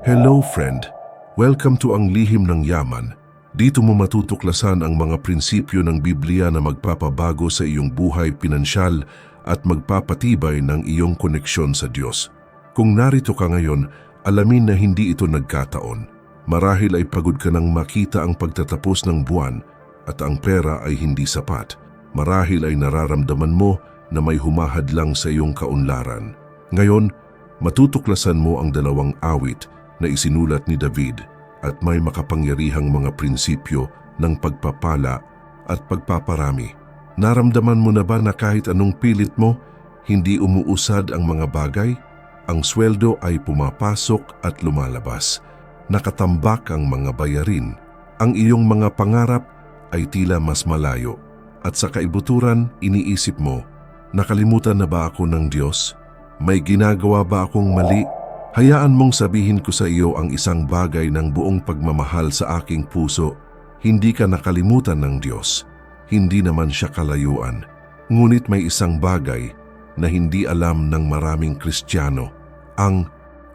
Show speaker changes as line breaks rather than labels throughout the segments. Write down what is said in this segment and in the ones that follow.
Hello friend, welcome to Ang Lihim ng Yaman. Dito mo matutuklasan ang mga prinsipyo ng Biblia na magpapabago sa iyong buhay pinansyal at magpapatibay ng iyong koneksyon sa Diyos. Kung narito ka ngayon, alamin na hindi ito nagkataon. Marahil ay pagod ka nang makita ang pagtatapos ng buwan at ang pera ay hindi sapat. Marahil ay nararamdaman mo na may humahadlang sa iyong kaunlaran. Ngayon, matutuklasan mo ang dalawang awit na isinulat ni David at may makapangyarihang mga prinsipyo ng pagpapala at pagpaparami. Naramdaman mo na ba na kahit anong pilit mo, hindi umuusad ang mga bagay? Ang sweldo ay pumapasok at lumalabas. Nakatambak ang mga bayarin. Ang iyong mga pangarap ay tila mas malayo. At sa kaibuturan, iniisip mo, nakalimutan na ba ako ng Diyos? May ginagawa ba akong mali? Hayaan mong sabihin ko sa iyo ang isang bagay ng buong pagmamahal sa aking puso. Hindi ka nakalimutan ng Diyos. Hindi naman siya kalayuan. Ngunit may isang bagay na hindi alam ng maraming Kristiyano. Ang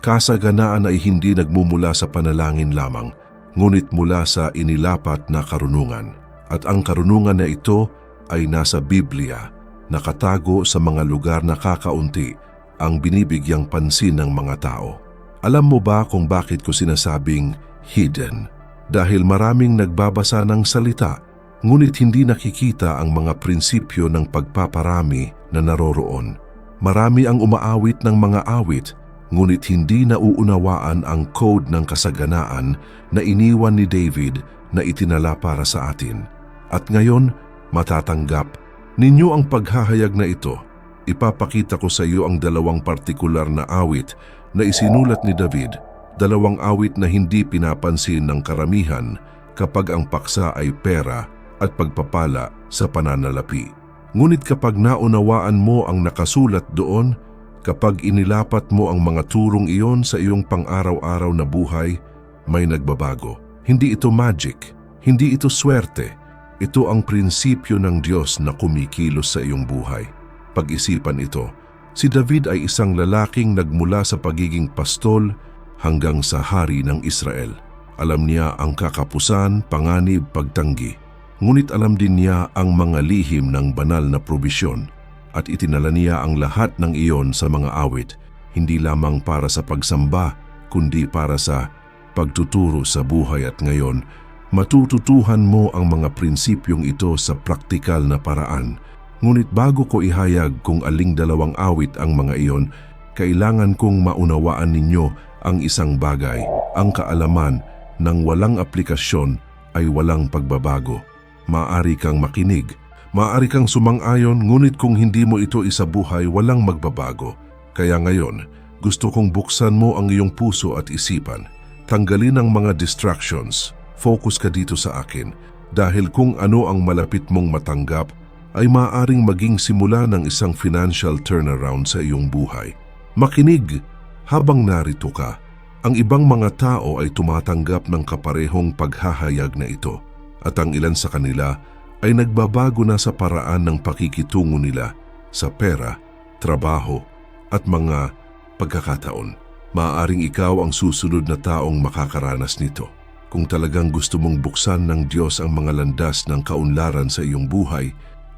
kasaganaan ay hindi nagmumula sa panalangin lamang, ngunit mula sa inilapat na karunungan. At ang karunungan na ito ay nasa Biblia, nakatago sa mga lugar na kakaunti ang binibigyang pansin ng mga tao. Alam mo ba kung bakit ko sinasabing hidden? Dahil maraming nagbabasa ng salita, ngunit hindi nakikita ang mga prinsipyo ng pagpaparami na naroroon. Marami ang umaawit ng mga awit, ngunit hindi nauunawaan ang code ng kasaganaan na iniwan ni David na itinala para sa atin. At ngayon, matatanggap ninyo ang paghahayag na ito. Ipapakita ko sa iyo ang dalawang partikular na awit na isinulat ni David, dalawang awit na hindi pinapansin ng karamihan kapag ang paksa ay pera at pagpapala sa pananalapi. Ngunit kapag naunawaan mo ang nakasulat doon, kapag inilapat mo ang mga turong iyon sa iyong pang-araw-araw na buhay, may nagbabago. Hindi ito magic, hindi ito swerte. Ito ang prinsipyo ng Diyos na kumikilos sa iyong buhay. Pag-isipan ito, si David ay isang lalaking nagmula sa pagiging pastol hanggang sa hari ng Israel. Alam niya ang kakapusan, panganib, pagtanggi. Ngunit alam din niya ang mga lihim ng banal na probisyon at itinala niya ang lahat ng iyon sa mga awit, hindi lamang para sa pagsamba, kundi para sa pagtuturo sa buhay. At ngayon, matututuhan mo ang mga prinsipyong ito sa praktikal na paraan. Ngunit bago ko ihayag kung aling dalawang awit ang mga iyon, kailangan kong maunawaan ninyo ang isang bagay. Ang kaalaman ng walang aplikasyon ay walang pagbabago. Maaari kang makinig, maaari kang sumang-ayon, ngunit kung hindi mo ito isabuhay, walang magbabago. Kaya ngayon, gusto kong buksan mo ang iyong puso at isipan. Tanggalin ang mga distractions. Focus ka dito sa akin, dahil kung ano ang malapit mong matanggap ay maaaring maging simula ng isang financial turnaround sa iyong buhay. Makinig habang narito ka. Ang ibang mga tao ay tumatanggap ng kaparehong paghahayag na ito, at ang ilan sa kanila ay nagbabago na sa paraan ng pakikitungo nila sa pera, trabaho at mga pagkakataon. Maaaring ikaw ang susunod na taong makakaranas nito. Kung talagang gusto mong buksan ng Diyos ang mga landas ng kaunlaran sa iyong buhay,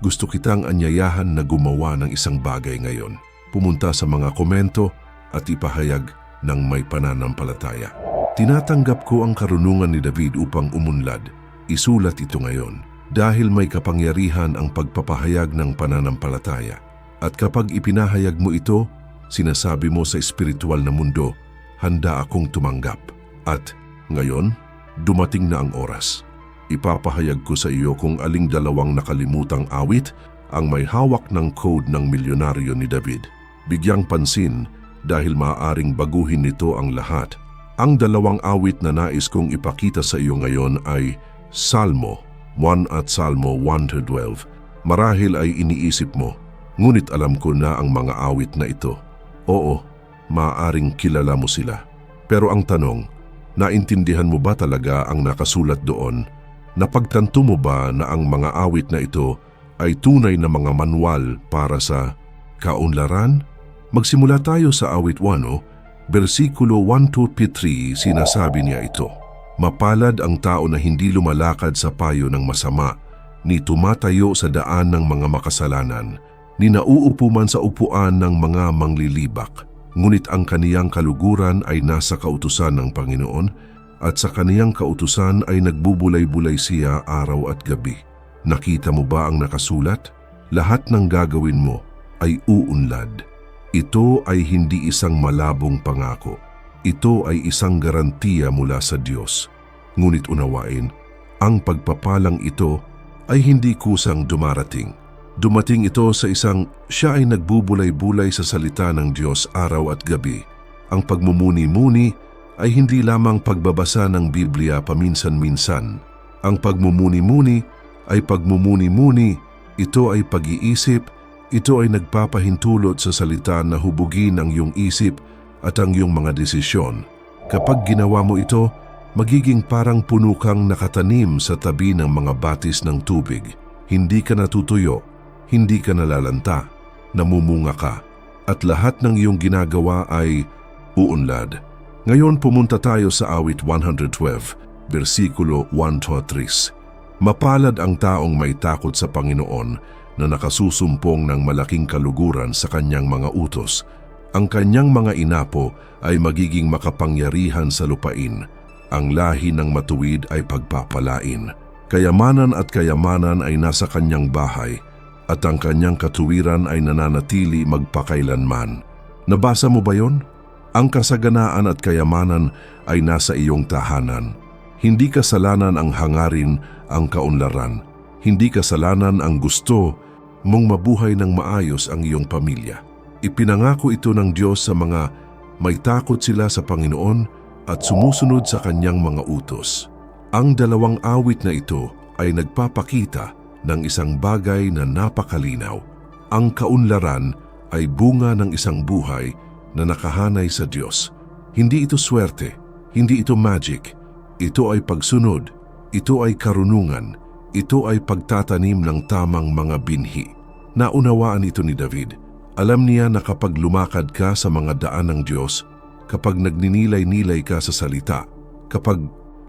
gusto kitang anyayahan na gumawa ng isang bagay ngayon. Pumunta sa mga komento at ipahayag ng may pananampalataya. Tinatanggap ko ang karunungan ni David upang umunlad. Isulat ito ngayon dahil may kapangyarihan ang pagpapahayag ng pananampalataya. At kapag ipinahayag mo ito, sinasabi mo sa espiritual na mundo, handa akong tumanggap. At ngayon, dumating na ang oras. Ipapahayag ko sa iyo kung aling dalawang nakalimutang awit ang may hawak ng code ng milyonaryo ni David. Bigyang pansin dahil maaaring baguhin nito ang lahat. Ang dalawang awit na nais kong ipakita sa iyo ngayon ay Salmo 1 at Salmo 112. Marahil ay iniisip mo, ngunit alam ko na ang mga awit na ito. Oo, maaaring kilala mo sila. Pero ang tanong, naintindihan mo ba talaga ang nakasulat doon? Napagtanto mo ba na ang mga awit na ito ay tunay na mga manual para sa kaunlaran? Magsimula tayo sa awit 1. Versikulo 1-3 sinasabi niya ito, "Mapalad ang tao na hindi lumalakad sa payo ng masama, ni tumatayo sa daan ng mga makasalanan, ni nauupo man sa upuan ng mga manglilibak. Ngunit ang kaniyang kaluguran ay nasa kautusan ng Panginoon, at sa kaniyang kautusan ay nagbubulay-bulay siya araw at gabi. Nakita mo ba ang nakasulat? Lahat ng gagawin mo ay uunlad." Ito ay hindi isang malabong pangako. Ito ay isang garantiya mula sa Diyos. Ngunit unawain, ang pagpapalang ito ay hindi kusang dumarating. Dumating ito sa isang siya ay nagbubulay-bulay sa salita ng Diyos araw at gabi. Ang pagmumuni-muni ay hindi lamang pagbabasa ng Biblia paminsan-minsan. Ang pagmumuni-muni ay pagmumuni-muni, ito ay pag-iisip, ito ay nagpapahintulot sa salita na hubugin ang iyong isip at ang iyong mga desisyon. Kapag ginawa mo ito, magiging parang puno kang nakatanim sa tabi ng mga batis ng tubig. Hindi ka natutuyo, hindi ka nalalanta, namumunga ka, at lahat ng iyong ginagawa ay uunlad. Ngayon pumunta tayo sa awit 112, versikulo 1-3. "Mapalad ang taong may takot sa Panginoon, na nakasusumpong ng malaking kaluguran sa kanyang mga utos. Ang kanyang mga inapo ay magiging makapangyarihan sa lupain. Ang lahi ng matuwid ay pagpapalain. Kayamanan at kayamanan ay nasa kanyang bahay, at ang kanyang katuwiran ay nananatili magpakailanman." Nabasa mo ba yon? Ang kasaganaan at kayamanan ay nasa iyong tahanan. Hindi kasalanan ang hangarin, ang kaunlaran. Hindi kasalanan ang gusto mong mabuhay ng maayos ang iyong pamilya. Ipinangako ito ng Diyos sa mga may takot sila sa Panginoon at sumusunod sa kanyang mga utos. Ang dalawang awit na ito ay nagpapakita ng isang bagay na napakalinaw. Ang kaunlaran ay bunga ng isang buhay na nakahanay sa Diyos. Hindi ito swerte, hindi ito magic. Ito ay pagsunod, ito ay karunungan, ito ay pagtatanim ng tamang mga binhi. Naunawaan ito ni David. Alam niya na kapag lumakad ka sa mga daan ng Diyos, kapag nagninilay-nilay ka sa salita, kapag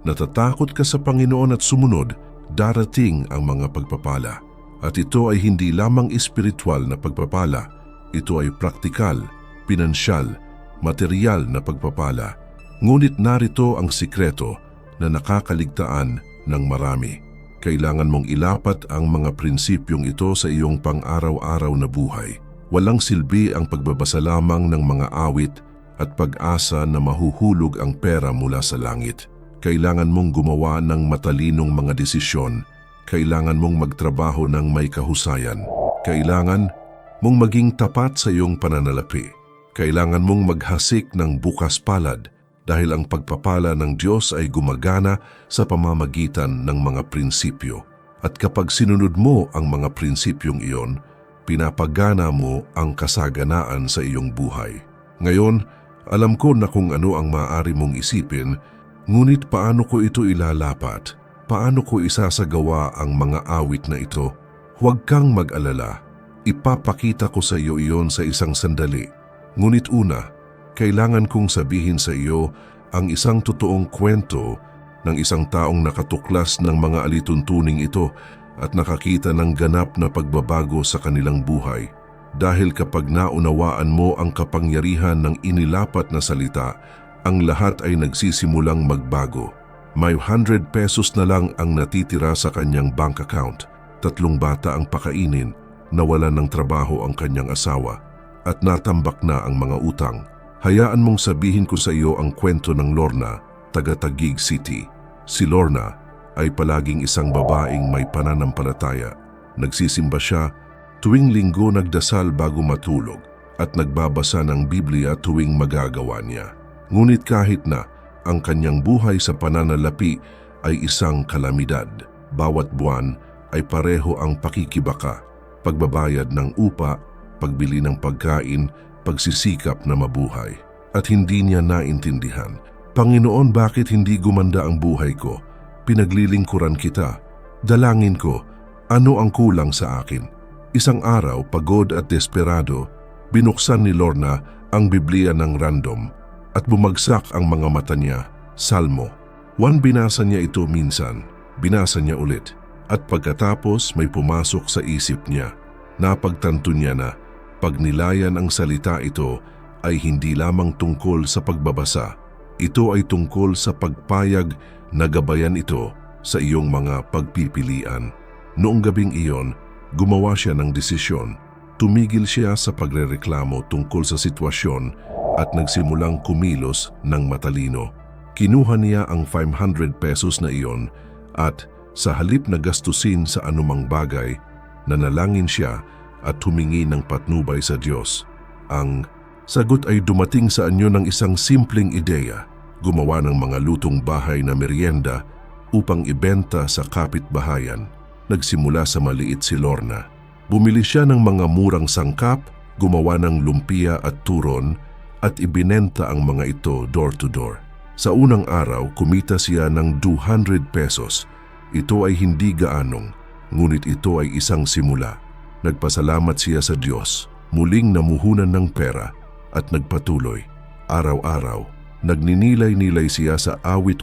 natatakot ka sa Panginoon at sumunod, darating ang mga pagpapala. At ito ay hindi lamang espiritual na pagpapala, ito ay praktikal, pinansyal, material na pagpapala. Ngunit narito ang sikreto na nakakaligtaan ng marami. Kailangan mong ilapat ang mga prinsipyong ito sa iyong pang-araw-araw na buhay. Walang silbi ang pagbabasa lamang ng mga awit at pag-asa na mahuhulog ang pera mula sa langit. Kailangan mong gumawa ng matalinong mga desisyon. Kailangan mong magtrabaho ng may kahusayan. Kailangan mong maging tapat sa iyong pananalapi. Kailangan mong maghasik ng bukas palad, dahil ang pagpapala ng Diyos ay gumagana sa pamamagitan ng mga prinsipyo. At kapag sinunod mo ang mga prinsipyong iyon, pinapagana mo ang kasaganaan sa iyong buhay. Ngayon, alam ko na kung ano ang maaari mong isipin, ngunit paano ko ito ilalapat? Paano ko isasagawa ang mga awit na ito? Huwag kang mag-alala. Ipapakita ko sa iyo iyon sa isang sandali. Ngunit una, kailangan kong sabihin sa iyo ang isang totoong kwento ng isang taong nakatuklas ng mga alituntuning ito at nakakita ng ganap na pagbabago sa kanilang buhay. Dahil kapag naunawaan mo ang kapangyarihan ng inilapat na salita, ang lahat ay nagsisimulang magbago. May 100 pesos na lang ang natitira sa kanyang bank account. 3 bata ang pakainin, nawalan ng trabaho ang kanyang asawa, at natambak na ang mga utang. Hayaan mong sabihin ko sa iyo ang kwento ng Lorna, taga Taguig City. Si Lorna ay palaging isang babaeng may pananampalataya. Nagsisimba siya, tuwing linggo nagdasal bago matulog, at nagbabasa ng Biblia tuwing magagawa niya. Ngunit kahit na ang kanyang buhay sa pananalapi ay isang kalamidad, bawat buwan ay pareho ang pakikibaka, pagbabayad ng upa, pagbili ng pagkain, pagsisikap na mabuhay. At hindi niya naintindihan, "Panginoon, bakit hindi gumanda ang buhay ko? Pinaglilingkuran kita. Dalangin ko, ano ang kulang sa akin?" Isang araw, pagod at desperado, binuksan ni Lorna ang Biblia ng random at bumagsak ang mga mata niya. Salmo 1. Binasa niya ito minsan, binasa niya ulit, at pagkatapos may pumasok sa isip niya. Napagtanto niya na pagnilayan ang salita ito ay hindi lamang tungkol sa pagbabasa. Ito ay tungkol sa pagpayag na gabayan ito sa iyong mga pagpipilian. Noong gabing iyon, gumawa siya ng desisyon. Tumigil siya sa pagrereklamo tungkol sa sitwasyon at nagsimulang kumilos ng matalino. Kinuha niya ang 500 pesos na iyon at sa halip na gastusin sa anumang bagay, nanalangin siya at humingi ng patnubay sa Diyos. Ang sagot ay dumating sa anyo ng isang simpleng ideya, gumawa ng mga lutong bahay na merienda upang ibenta sa kapitbahayan. Nagsimula sa maliit si Lorna. Bumili siya ng mga murang sangkap, gumawa ng lumpia at turon at ibinenta ang mga ito door to door. Sa unang araw, kumita siya ng 200 pesos. Ito ay hindi gaanong, ngunit ito ay isang simula. Nagpasalamat siya sa Diyos, muling namuhunan ng pera at nagpatuloy. Araw-araw, nagninilay-nilay siya sa awit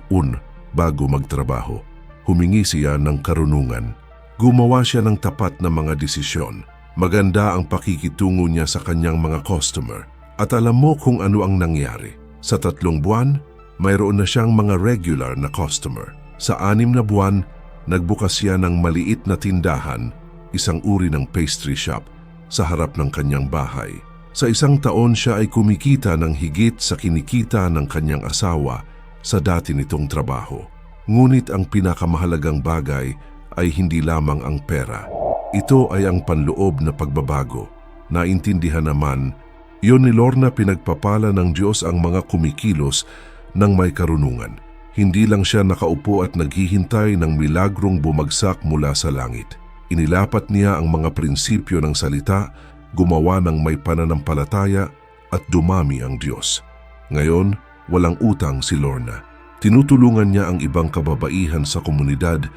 bago magtrabaho. Humingi siya ng karunungan. Gumawa siya ng tapat na mga desisyon. Maganda ang pakikitungo niya sa kanyang mga customer. At alam mo kung ano ang nangyari. Sa 3 buwan, mayroon na siyang mga regular na customer. Sa 6 na buwan, nagbukas siya ng maliit na tindahan, isang uri ng pastry shop, sa harap ng kanyang bahay. Sa 1 taon siya ay kumikita ng higit sa kinikita ng kanyang asawa sa dati nitong trabaho. Ngunit ang pinakamahalagang bagay ay hindi lamang ang pera. Ito ay ang panloob na pagbabago. Naintindihan naman, iyon ni Lorna, pinagpapala ng Diyos ang mga kumikilos ng may karunungan. Hindi lang siya nakaupo at naghihintay ng milagrong bumagsak mula sa langit. Inilapat niya ang mga prinsipyo ng salita, gumawa ng may pananampalataya at dumami ang Diyos. Ngayon, walang utang si Lorna. Tinutulungan niya ang ibang kababaihan sa komunidad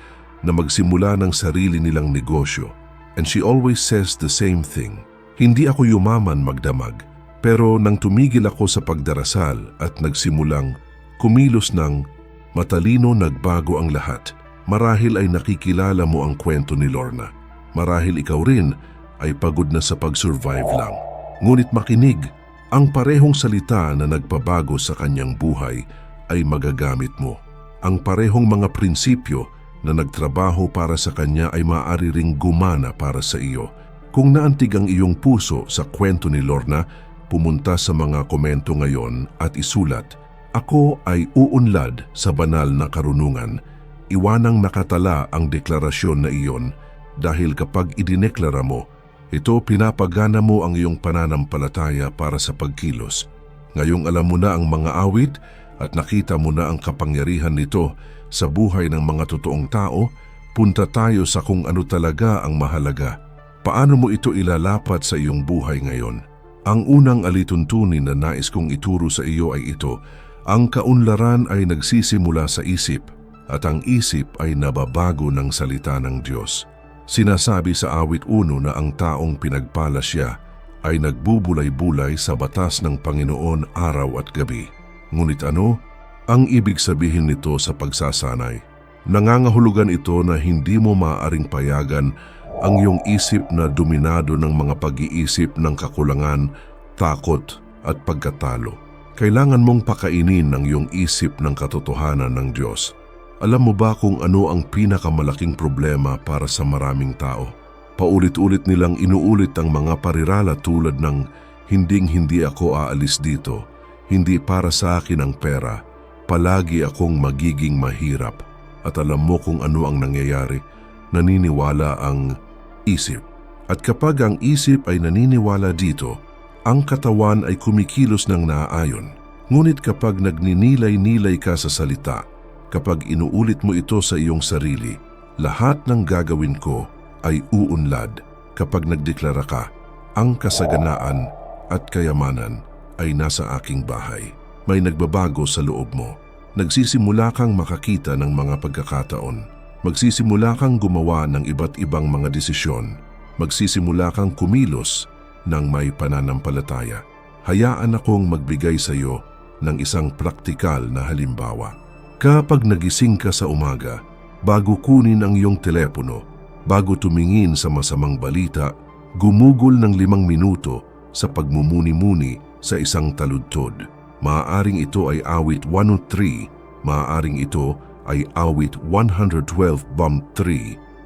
na magsimula ng sarili nilang negosyo. And she always says the same thing. Hindi ako yumaman magdamag, pero nang tumigil ako sa pagdarasal at nagsimulang kumilos ng matalino, nagbago ang lahat. Marahil ay nakikilala mo ang kwento ni Lorna. Marahil ikaw rin ay pagod na sa pag-survive lang. Ngunit makinig, ang parehong salita na nagpabago sa kanyang buhay ay magagamit mo. Ang parehong mga prinsipyo na nagtrabaho para sa kanya ay maaari ring gumana para sa iyo. Kung naantig ang iyong puso sa kwento ni Lorna, pumunta sa mga komento ngayon at isulat, "Ako ay uunlad sa banal na karunungan." Iwanang nakatala ang deklarasyon na iyon dahil kapag idineklara mo, ito pinapagana mo ang iyong pananampalataya para sa pagkilos. Ngayong alam mo na ang mga awit at nakita mo na ang kapangyarihan nito sa buhay ng mga totoong tao, punta tayo sa kung ano talaga ang mahalaga. Paano mo ito ilalapat sa iyong buhay ngayon? Ang unang alituntunin na nais kong ituro sa iyo ay ito: ang kaunlaran ay nagsisimula sa isip, at ang isip ay nababago ng salita ng Diyos. Sinasabi sa awit 1 na ang taong pinagpala siya ay nagbubulay-bulay sa batas ng Panginoon araw at gabi. Ngunit ano ang ibig sabihin nito sa pagsasanay? Nangangahulugan ito na hindi mo maaaring payagan ang iyong isip na dominado ng mga pag-iisip ng kakulangan, takot at pagkatalo. Kailangan mong pakainin ang iyong isip ng katotohanan ng Diyos. Alam mo ba kung ano ang pinakamalaking problema para sa maraming tao? Paulit-ulit nilang inuulit ang mga parirala tulad ng hinding-hindi ako aalis dito, hindi para sa akin ang pera, palagi akong magiging mahirap. At alam mo kung ano ang nangyayari? Naniniwala ang isip. At kapag ang isip ay naniniwala dito, ang katawan ay kumikilos ng naaayon. Ngunit kapag nagninilay-nilay ka sa salita, kapag inuulit mo ito sa iyong sarili, lahat ng gagawin ko ay uunlad. Kapag nagdeklara ka, ang kasaganaan at kayamanan ay nasa aking bahay. May nagbabago sa loob mo. Nagsisimula kang makakita ng mga pagkakataon. Magsisimula kang gumawa ng iba't ibang mga desisyon. Magsisimula kang kumilos ng may pananampalataya. Hayaan akong magbigay sa iyo ng isang praktikal na halimbawa. Kapag nagising ka sa umaga, bago kunin ang iyong telepono, bago tumingin sa masamang balita, gumugol ng 5 minuto sa pagmumuni-muni sa isang taludtod. Maaaring ito ay awit 103, maaaring ito ay awit 112.3.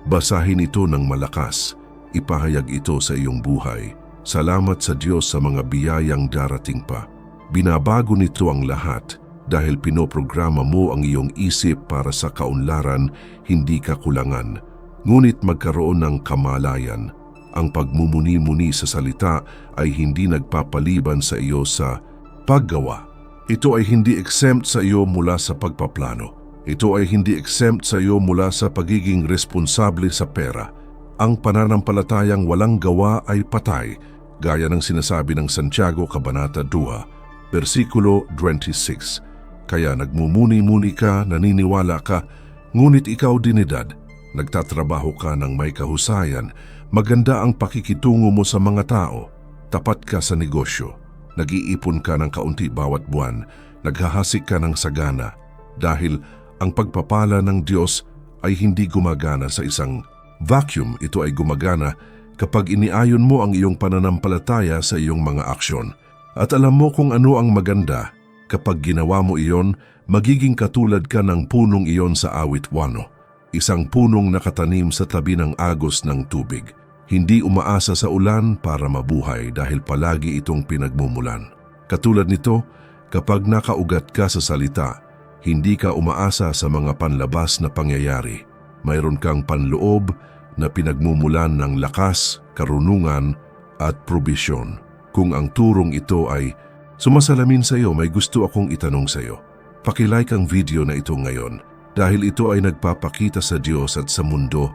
Basahin ito ng malakas, ipahayag ito sa iyong buhay. Salamat sa Diyos sa mga biyayang darating pa. Binabago nito ang lahat dahil pinoprograma mo ang iyong isip para sa kaunlaran, hindi kakulangan. Ngunit magkaroon ng kamalayan. Ang pagmumuni-muni sa salita ay hindi nagpapaliban sa iyo sa paggawa. Ito ay hindi exempt sa iyo mula sa pagpaplano. Ito ay hindi exempt sa iyo mula sa pagiging responsable sa pera. Ang pananampalatayang walang gawa ay patay, gaya ng sinasabi ng Santiago Kabanata 2, versikulo 26. Kaya nagmumuni-muni ka, naniniwala ka, ngunit ikaw dinidad, nagtatrabaho ka ng may kahusayan, maganda ang pakikitungo mo sa mga tao, tapat ka sa negosyo, nag-iipon ka ng kaunti bawat buwan, naghahasik ka ng sagana, dahil ang pagpapala ng Diyos ay hindi gumagana sa isang vacuum. Ito ay gumagana kapag iniayon mo ang iyong pananampalataya sa iyong mga aksyon. At alam mo kung ano ang maganda, kapag ginawa mo iyon, magiging katulad ka ng punong iyon sa awit 1. Isang punong nakatanim sa tabi ng agos ng tubig. Hindi umaasa sa ulan para mabuhay dahil palagi itong pinagmumulan. Katulad nito, kapag nakaugat ka sa salita, hindi ka umaasa sa mga panlabas na pangyayari. Mayroon kang panloob na pinagmumulan ng lakas, karunungan at probisyon. Kung ang turong ito ay sumasalamin sa iyo, may gusto akong itanong sa iyo. Pakilike ang video na ito ngayon dahil ito ay nagpapakita sa Diyos at sa mundo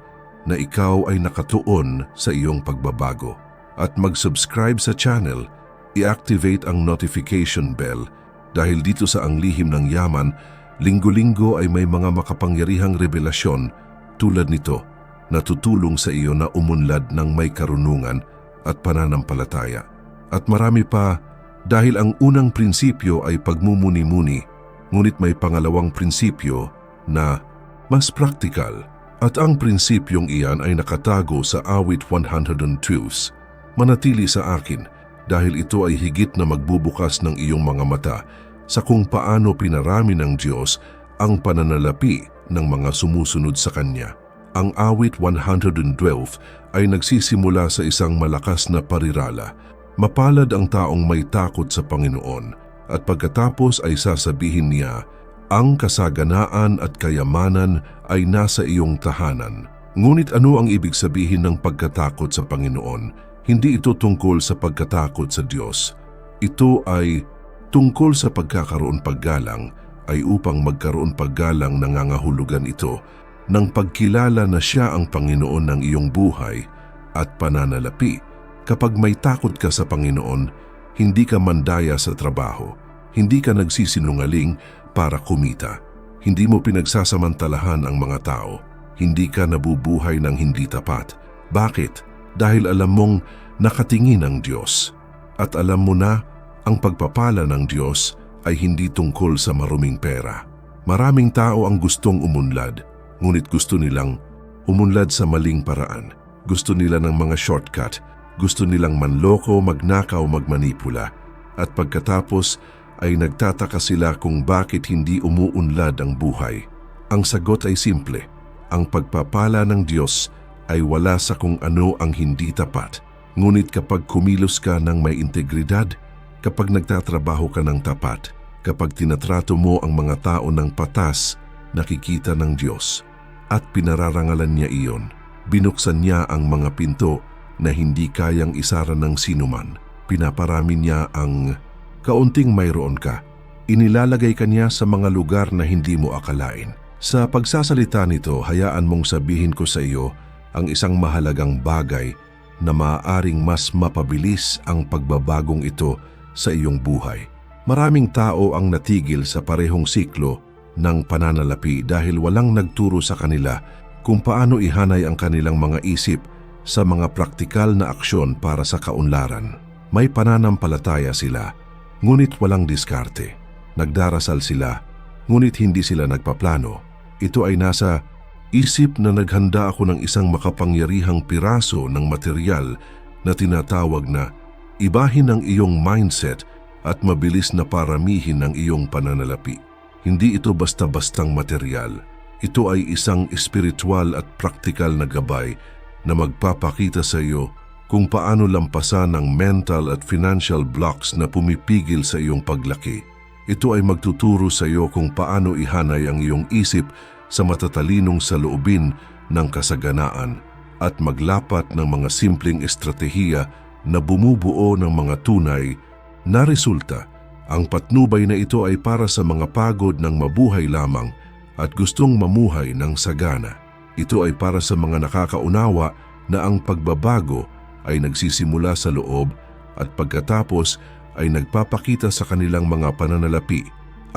na ikaw ay nakatuon sa iyong pagbabago. At mag-subscribe sa channel, i-activate ang notification bell dahil dito sa Ang Lihim ng Yaman, linggo-linggo ay may mga makapangyarihang revelasyon tulad nito na tutulong sa iyo na umunlad ng may karunungan at pananampalataya. At marami pa dahil ang unang prinsipyo ay pagmumuni-muni, ngunit may pangalawang prinsipyo na mas praktikal. At ang prinsipyong iyan ay nakatago sa awit 102. Manatili sa akin dahil ito ay higit na magbubukas ng iyong mga mata sa kung paano pinarami ng Diyos ang pananalapi ng mga sumusunod sa Kanya. Ang awit 112 ay nagsisimula sa isang malakas na parirala. Mapalad ang taong may takot sa Panginoon, at pagkatapos ay sasabihin niya, ang kasaganaan at kayamanan ay nasa iyong tahanan. Ngunit ano ang ibig sabihin ng pagkatakot sa Panginoon? Hindi ito tungkol sa pagkatakot sa Diyos. Ito ay tungkol sa pagkakaroon paggalang, ay upang magkaroon paggalang nangangahulugan ito ng pagkilala na Siya ang Panginoon ng iyong buhay at pananalapi. Kapag may takot ka sa Panginoon, hindi ka mandaya sa trabaho, hindi ka nagsisinungaling para kumita, hindi mo pinagsasamantalahan ang mga tao, hindi ka nabubuhay ng hindi tapat. Bakit? Dahil alam mong nakatingin ang Diyos. At alam mo na ang pagpapala ng Diyos ay hindi tungkol sa maruming pera. Maraming tao ang gustong umunlad, ngunit gusto nilang umunlad sa maling paraan. Gusto nila ng mga shortcut, gusto nilang manloko, magnakaw, magmanipula. At pagkatapos ay nagtataka sila kung bakit hindi umuunlad ang buhay. Ang sagot ay simple. Ang pagpapala ng Diyos ay wala sa kung ano ang hindi tapat. Ngunit kapag kumilos ka ng may integridad, kapag nagtatrabaho ka ng tapat, kapag tinatrato mo ang mga tao ng patas, nakikita ng Diyos at pinararangalan niya iyon. Binuksan niya ang mga pinto na hindi kayang isara ng sinuman. Pinaparami niya ang kaunting mayroon ka. Inilalagay ka niya sa mga lugar na hindi mo akalain. Sa pagsasalita nito, hayaan mong sabihin ko sa iyo ang isang mahalagang bagay na maaaring mas mapabilis ang pagbabagong ito sa iyong buhay. Maraming tao ang natigil sa parehong siklo ng pananalapi dahil walang nagturo sa kanila kung paano ihanay ang kanilang mga isip sa mga praktikal na aksyon para sa kaunlaran. May pananampalataya sila, ngunit walang diskarte. Nagdarasal sila, ngunit hindi sila nagpaplano. Ito ay nasa isip na naghanda ako ng isang makapangyarihang piraso ng material na tinatawag na ibahin ang iyong mindset at mabilis na paramihin ang iyong pananalapi. Hindi ito basta-bastang material. Ito ay isang espiritual at praktikal na gabay na magpapakita sa iyo kung paano lampasan ang mental at financial blocks na pumipigil sa iyong paglaki. Ito ay magtuturo sa iyo kung paano ihanay ang iyong isip sa matatalinong saloobin ng kasaganaan at maglapat ng mga simpleng estratehiya na bumubuo ng mga tunay na resulta. Ang patnubay na ito ay para sa mga pagod ng mabuhay lamang at gustong mamuhay ng sagana. Ito ay para sa mga nakakaunawa na ang pagbabago ay nagsisimula sa loob at pagkatapos ay nagpapakita sa kanilang mga pananalapi.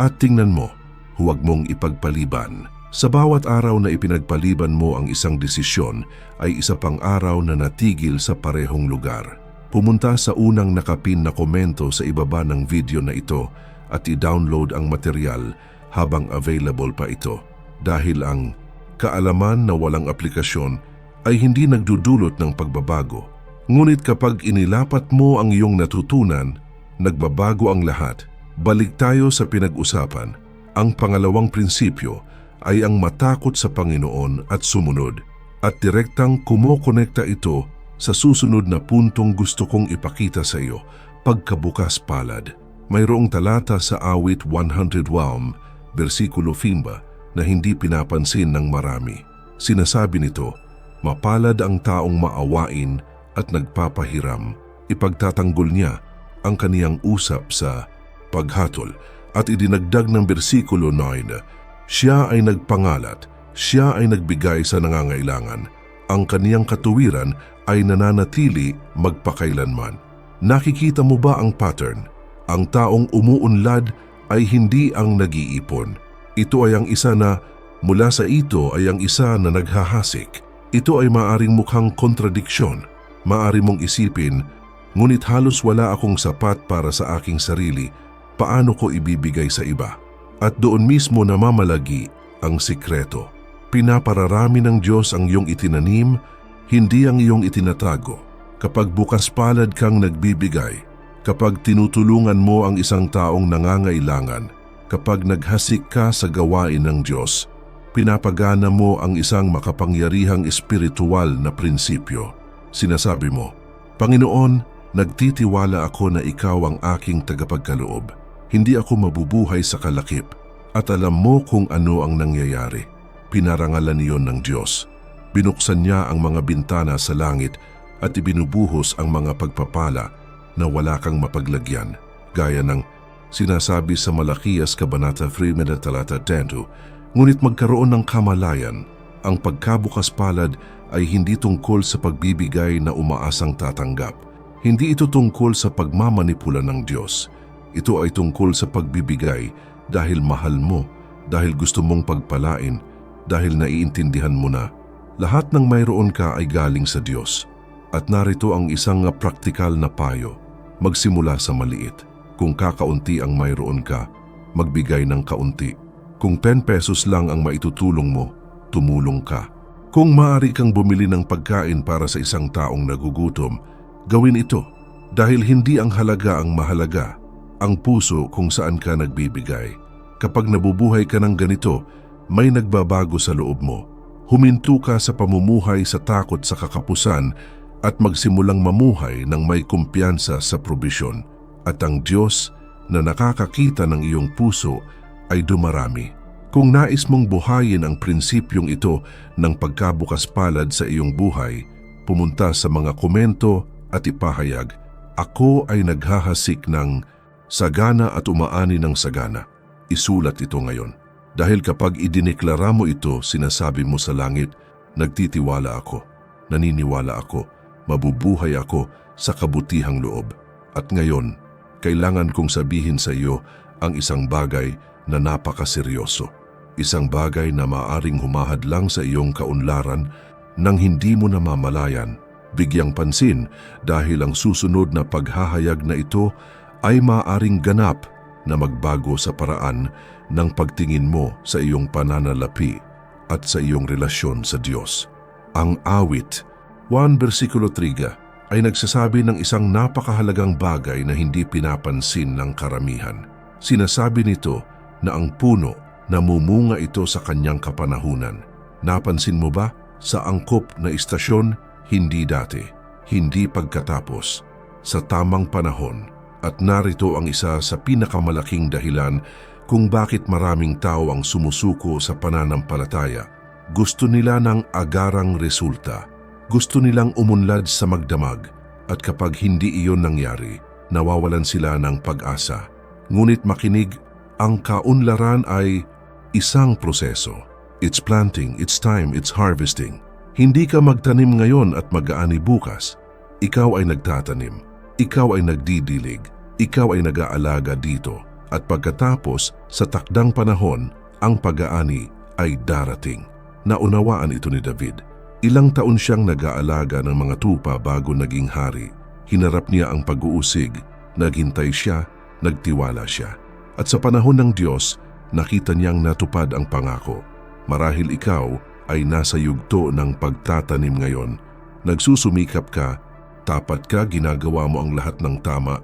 At tingnan mo, huwag mong ipagpaliban. Sa bawat araw na ipinagpaliban mo ang isang desisyon ay isa pang araw na natigil sa parehong lugar. Pumunta sa unang nakapin na komento sa ibaba ng video na ito at i-download ang material habang available pa ito. Dahil ang kaalaman na walang aplikasyon ay hindi nagdudulot ng pagbabago. Ngunit kapag inilapat mo ang iyong natutunan, nagbabago ang lahat. Balik tayo sa pinag-usapan. Ang pangalawang prinsipyo ay ang matakot sa Panginoon at sumunod. At direktang kumokonekta ito sa susunod na puntong gusto kong ipakita sa iyo, pagkabukas palad. Mayroong talata sa Awit 100 versikulo 5 na hindi pinapansin ng marami. Sinasabi nito, mapalad ang taong maawain at nagpapahiram. Ipagtatanggol niya ang kaniyang usap sa paghatol. At idinagdag ng versikulo 9, siya ay nagpangalat, siya ay nagbigay sa nangangailangan. Ang kaniyang katuwiran ay nananatili magpakailanman. Nakikita mo ba ang pattern? Ang taong umuunlad ay hindi ang nag-iipon. Ito ay ang isa na mula sa ito ay ang isa na naghahasik. Ito ay maaring mukhang kontradiksyon. Maari mong isipin, ngunit halos wala akong sapat para sa aking sarili, paano ko ibibigay sa iba? At doon mismo namamalagi ang sikreto. Pinapararami ng Diyos ang iyong itinanim, hindi ang iyong itinatago. Kapag bukas palad kang nagbibigay, kapag tinutulungan mo ang isang taong nangangailangan, kapag naghasik ka sa gawain ng Diyos, pinapagana mo ang isang makapangyarihang espiritual na prinsipyo. Sinasabi mo, Panginoon, nagtitiwala ako na ikaw ang aking tagapagkaloob. Hindi ako mabubuhay sa kalakip at alam mo kung ano ang nangyayari. Pinarangalan iyon ng Diyos. Binuksan niya ang mga bintana sa langit at ibinubuhos ang mga pagpapala na wala kang mapaglagyan. Gaya ng sinasabi sa Malakias Kabanata 3, talata 10, ngunit magkaroon ng kamalayan. Ang pagkabukas palad ay hindi tungkol sa pagbibigay na umaasang tatanggap. Hindi ito tungkol sa pagmamanipula ng Diyos. Ito ay tungkol sa pagbibigay dahil mahal mo, dahil gusto mong pagpalain, dahil naiintindihan mo na lahat ng mayroon ka ay galing sa Diyos. At narito ang isang praktikal na payo. Magsimula sa maliit. Kung kakaunti ang mayroon ka, magbigay ng kaunti. Kung 10 pesos lang ang maitutulong mo, tumulong ka. Kung maaari kang bumili ng pagkain para sa isang taong nagugutom, gawin ito. Dahil hindi ang halaga ang mahalaga, ang puso kung saan ka nagbibigay. Kapag nabubuhay ka ng ganito, may nagbabago sa loob mo. Huminto ka sa pamumuhay sa takot sa kakapusan at magsimulang mamuhay ng may kumpiyansa sa probisyon. At ang Diyos na nakakakita ng iyong puso ay dumarami. Kung nais mong buhayin ang prinsipyong ito ng pagkabukas palad sa iyong buhay, pumunta sa mga komento at ipahayag, ako ay naghahasik ng sagana at umaani ng sagana. Isulat ito ngayon. Dahil kapag idineklara mo ito, sinasabi mo sa langit, nagtitiwala ako, naniniwala ako, mabubuhay ako sa kabutihang loob. At ngayon, kailangan kong sabihin sa iyo ang isang bagay na napakaseryoso. Isang bagay na maaring humahadlang sa iyong kaunlaran nang hindi mo namamalayan. Bigyang pansin dahil ang susunod na paghahayag na ito ay maaring ganap na magbago sa paraan ng pagtingin mo sa iyong pananalapi at sa iyong relasyon sa Diyos. Ang awit 1 versikulo 3 ay nagsasabi ng isang napakahalagang bagay na hindi pinapansin ng karamihan. Sinasabi nito na ang puno namumunga ito sa kanyang kapanahunan. Napansin mo ba? Sa angkop na istasyon, hindi dati, hindi pagkatapos, sa tamang panahon. At narito ang isa sa pinakamalaking dahilan kung bakit maraming tao ang sumusuko sa pananampalataya. Gusto nila ng agarang resulta. Gusto nilang umunlad sa magdamag. At kapag hindi iyon nangyari, nawawalan sila ng pag-asa. Ngunit makinig, ang kaunlaran ay isang proseso. It's planting, it's time, it's harvesting. Hindi ka magtanim ngayon at mag-aani bukas. Ikaw ay nagtatanim. Ikaw ay nagdidilig, ikaw ay nag-aalaga dito, at pagkatapos sa takdang panahon, ang pag-aani ay darating. Naunawaan ito ni David. Ilang taon siyang nag-aalaga ng mga tupa bago naging hari. Hinarap niya ang pag-uusig, naghintay siya, nagtiwala siya. At sa panahon ng Diyos, nakita niyang natupad ang pangako. Marahil ikaw ay nasa yugto ng pagtatanim ngayon. Nagsusumikap ka, tapat ka, ginagawa mo ang lahat ng tama,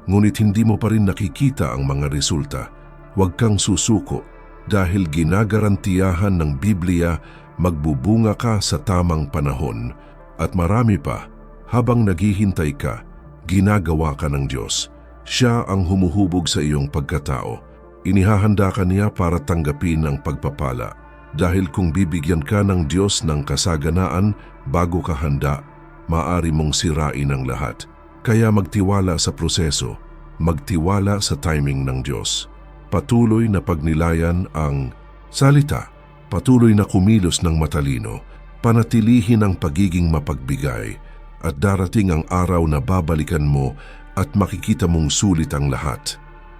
ngunit hindi mo pa rin nakikita ang mga resulta. Huwag kang susuko dahil ginagarantiyahan ng Biblia magbubunga ka sa tamang panahon at marami pa. Habang naghihintay ka, ginagawa ka ng Diyos. Siya ang humuhubog sa iyong pagkatao. Inihahanda ka niya para tanggapin ang pagpapala. Dahil kung bibigyan ka ng Diyos ng kasaganaan bago ka handa, maaari mong sirain ang lahat. Kaya magtiwala sa proseso, magtiwala sa timing ng Diyos. Patuloy na pagnilayan ang salita, patuloy na kumilos ng matalino, panatilihin ang pagiging mapagbigay, at darating ang araw na babalikan mo at makikita mong sulit ang lahat.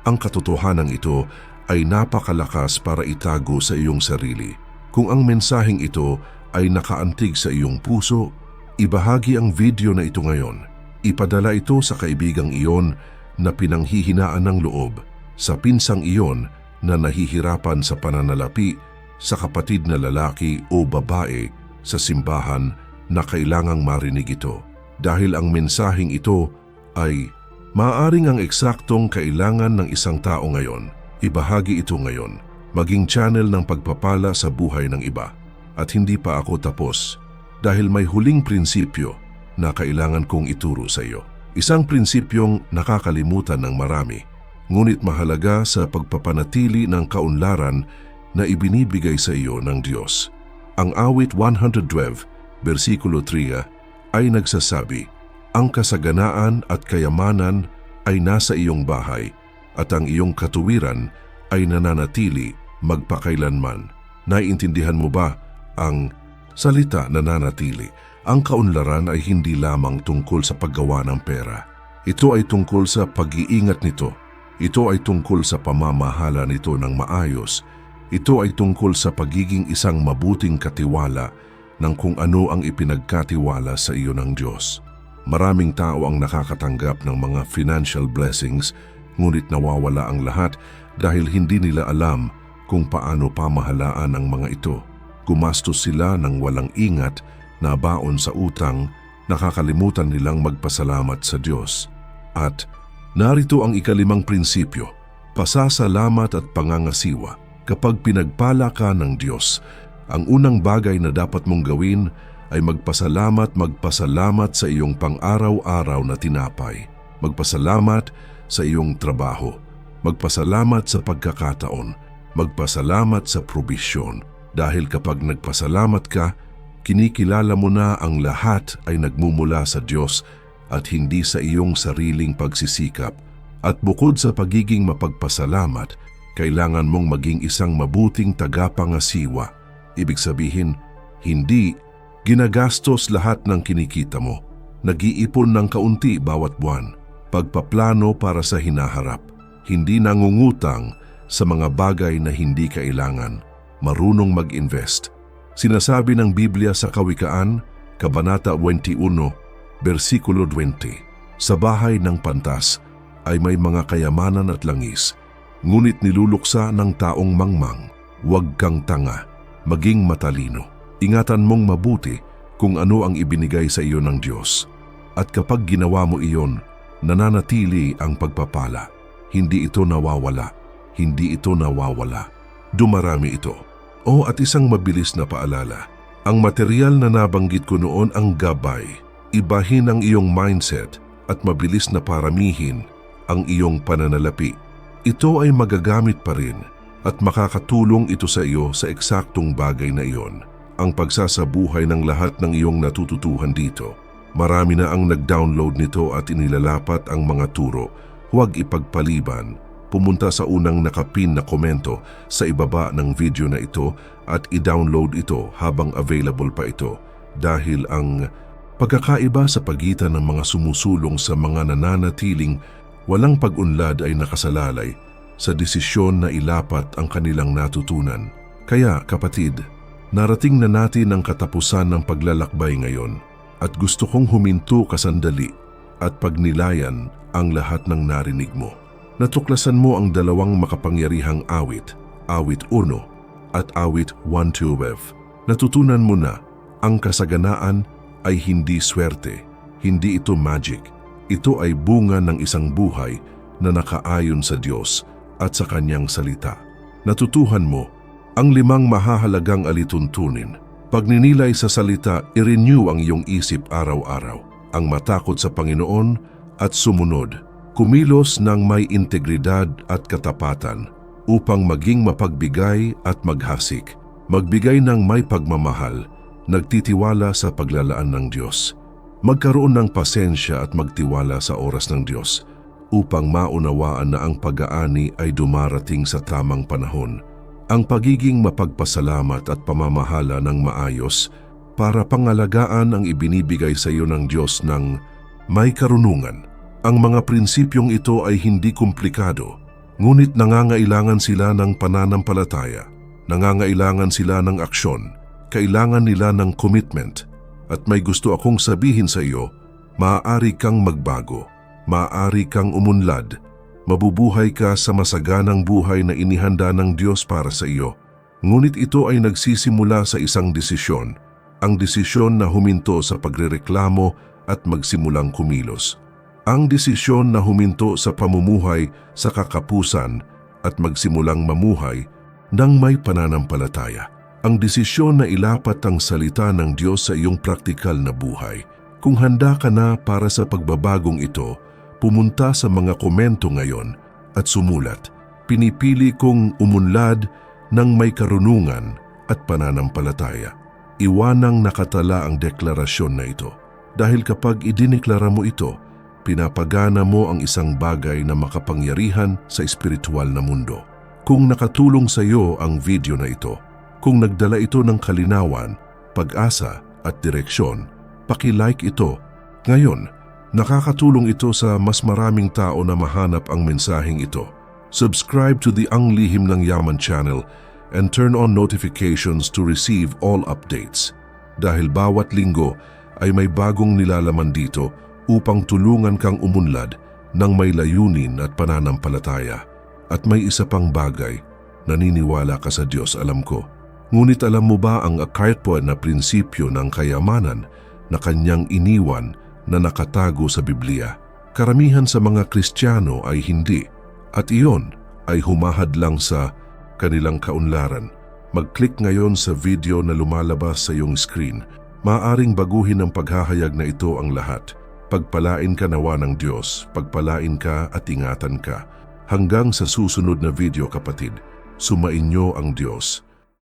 Ang katotohanan ito ay napakalakas para itago sa iyong sarili. Kung ang mensaheng ito ay nakaantig sa iyong puso, ibahagi ang video na ito ngayon. Ipadala ito sa kaibigang iyon na pinanghihinaan ng loob, sa pinsang iyon na nahihirapan sa pananalapi, sa kapatid na lalaki o babae sa simbahan na kailangang marinig ito. Dahil ang mensaheng ito ay maaaring ang eksaktong kailangan ng isang tao ngayon. Ibahagi ito ngayon, maging channel ng pagpapala sa buhay ng iba. At hindi pa ako tapos. Dahil may huling prinsipyo na kailangan kong ituro sa iyo. Isang prinsipyong nakakalimutan ng marami, ngunit mahalaga sa pagpapanatili ng kaunlaran na ibinibigay sa iyo ng Diyos. Ang awit 112, versikulo 3 ay nagsasabi, ang kasaganaan at kayamanan ay nasa iyong bahay at ang iyong katuwiran ay nananatili magpakailanman. Naiintindihan mo ba ang salita nananatili? Ang kaunlaran ay hindi lamang tungkol sa paggawa ng pera. Ito ay tungkol sa pag-iingat nito. Ito ay tungkol sa pamamahala nito ng maayos. Ito ay tungkol sa pagiging isang mabuting katiwala ng kung ano ang ipinagkatiwala sa iyo ng Diyos. Maraming tao ang nakakatanggap ng mga financial blessings, ngunit nawawala ang lahat dahil hindi nila alam kung paano pamahalaan ang mga ito. Gumastos sila ng walang ingat, nabaon sa utang, nakakalimutan nilang magpasalamat sa Diyos. At narito ang ikalimang prinsipyo, pasasalamat at pangangasiwa. Kapag pinagpala ka ng Diyos, ang unang bagay na dapat mong gawin ay magpasalamat sa iyong pang-araw-araw na tinapay. Magpasalamat sa iyong trabaho. Magpasalamat sa pagkakataon. Magpasalamat sa probisyon. Dahil kapag nagpasalamat ka, kinikilala mo na ang lahat ay nagmumula sa Diyos at hindi sa iyong sariling pagsisikap. At bukod sa pagiging mapagpasalamat, kailangan mong maging isang mabuting tagapangasiwa. Ibig sabihin, hindi ginagastos lahat ng kinikita mo. Nag-iipon ng kaunti bawat buwan. Pagpaplano para sa hinaharap. Hindi nangungutang sa mga bagay na hindi kailangan. Marunong mag-invest. Sinasabi ng Biblia sa Kawikaan, Kabanata 21, versikulo 20, sa bahay ng pantas ay may mga kayamanan at langis, ngunit niluluksa ng taong mangmang. Huwag kang tanga, maging matalino. Ingatan mong mabuti kung ano ang ibinigay sa iyo ng Diyos. At kapag ginawa mo iyon, nananatili ang pagpapala. Hindi ito nawawala. Hindi ito nawawala. Dumarami ito. At isang mabilis na paalala. Ang material na nabanggit ko noon ang gabay. Ibahin ang iyong mindset at mabilis na paramihin ang iyong pananalapi. Ito ay magagamit pa rin at makakatulong ito sa iyo sa eksaktong bagay na iyon. Ang pagsasabuhay ng lahat ng iyong natututuhan dito. Marami na ang nag-download nito at inilalapat ang mga turo. Huwag ipagpaliban. Pumunta sa unang nakapin na komento sa ibaba ng video na ito at i-download ito habang available pa ito. Dahil ang pagkakaiba sa pagitan ng mga sumusulong sa mga nananatiling walang pag-unlad ay nakasalalay sa desisyon na ilapat ang kanilang natutunan. Kaya kapatid, narating na natin ang katapusan ng paglalakbay ngayon at gusto kong huminto kasandali at pagnilayan ang lahat ng narinig mo. Natuklasan mo ang dalawang makapangyarihang awit, awit 1 at awit 1-12. Natutunan mo na ang kasaganaan ay hindi swerte, hindi ito magic. Ito ay bunga ng isang buhay na nakaayon sa Diyos at sa Kanyang salita. Natutuhan mo ang 5 mahahalagang alituntunin. Pagninilay sa salita, i-renew ang iyong isip araw-araw. Ang matakot sa Panginoon at sumunod. Kumilos ng may integridad at katapatan upang maging mapagbigay at maghasik. Magbigay ng may pagmamahal, nagtitiwala sa paglalaan ng Diyos. Magkaroon ng pasensya at magtiwala sa oras ng Diyos upang maunawaan na ang pag-aani ay dumarating sa tamang panahon. Ang pagiging mapagpasalamat at pamamahala ng maayos para pangalagaan ang ibinibigay sa iyo ng Diyos ng may karunungan. Ang mga prinsipyong ito ay hindi komplikado, ngunit nangangailangan sila ng pananampalataya, nangangailangan sila ng aksyon, kailangan nila ng commitment. At may gusto akong sabihin sa iyo, maaari kang magbago, maaari kang umunlad, mabubuhay ka sa masaganang buhay na inihanda ng Diyos para sa iyo. Ngunit ito ay nagsisimula sa isang desisyon, ang desisyon na huminto sa pagrereklamo at magsimulang kumilos. Ang desisyon na huminto sa pamumuhay sa kakapusan at magsimulang mamuhay ng may pananampalataya. Ang desisyon na ilapat ang salita ng Diyos sa iyong praktikal na buhay. Kung handa ka na para sa pagbabagong ito, pumunta sa mga komento ngayon at sumulat. Pinipili kong umunlad ng may karunungan at pananampalataya. Iwanang nakatala ang deklarasyon na ito. Dahil kapag idineklara mo ito, pinapagana mo ang isang bagay na makapangyarihan sa espiritual na mundo. Kung nakatulong sa iyo ang video na ito, kung nagdala ito ng kalinawan, pag-asa at direksyon, paki-like ito. Ngayon, nakakatulong ito sa mas maraming tao na mahanap ang mensaheng ito. Subscribe to the Ang Lihim ng Yaman channel and turn on notifications to receive all updates. Dahil bawat linggo ay may bagong nilalaman dito upang tulungan kang umunlad ng may layunin at pananampalataya. At may isa pang bagay, naniniwala ka sa Diyos, alam ko. Ngunit alam mo ba ang akartpo na prinsipyo ng kayamanan na Kanyang iniwan na nakatago sa Biblia? Karamihan sa mga Kristiyano ay hindi, at iyon ay humahad lang sa kanilang kaunlaran. Mag-click ngayon sa video na lumalabas sa iyong screen. Maaaring baguhin ng paghahayag na ito ang lahat. Pagpalain ka nawa ng Diyos, pagpalain ka at ingatan ka. Hanggang sa susunod na video kapatid, sumainyo ang Diyos.